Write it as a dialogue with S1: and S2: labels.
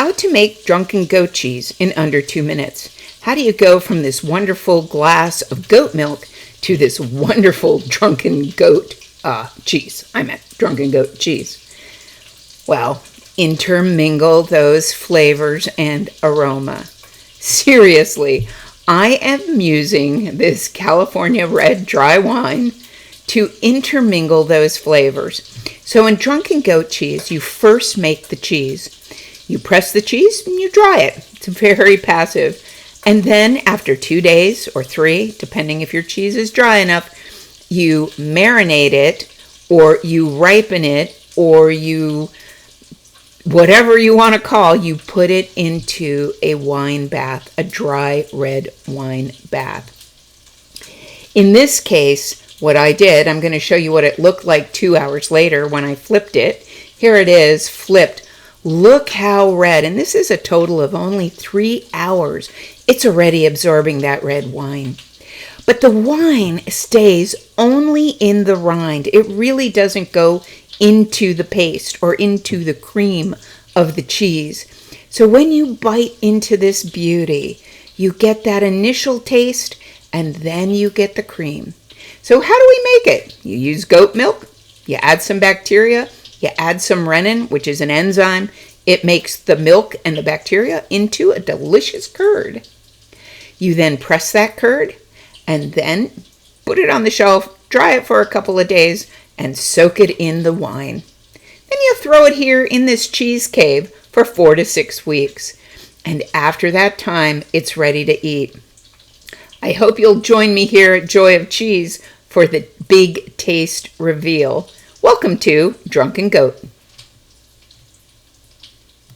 S1: How to make drunken goat cheese in under 2 minutes. How do you go from this wonderful glass of goat milk to this wonderful drunken goat cheese? I meant drunken goat cheese. Well, intermingle those flavors and aroma. Seriously, I am using this California red dry wine to intermingle those flavors. So in drunken goat cheese, you first make the cheese. You press the cheese and you dry it. It's very passive. And then after 2 days or 3, depending if your cheese is dry enough, you marinate it or you ripen it or you, whatever you want to call, you put it into a wine bath, a dry red wine bath. In this case, what I did, I'm going to show you what it looked like 2 hours later when I flipped it. Here it is, flipped. Look how red, and this is a total of only 3 hours. It's already absorbing that red wine. But the wine stays only in the rind. It really doesn't go into the paste or into the cream of the cheese. So when you bite into this beauty, you get that initial taste and then you get the cream. So how do we make it? You use goat milk, you add some bacteria, you add some rennet, which is an enzyme. It makes the milk and the bacteria into a delicious curd. You then press that curd and then put it on the shelf, dry it for a couple of days, and soak it in the wine. Then you throw it here in this cheese cave for 4 to 6 weeks. And after that time, it's ready to eat. I hope you'll join me here at Joy of Cheese for the big taste reveal. Welcome to Drunken Goat.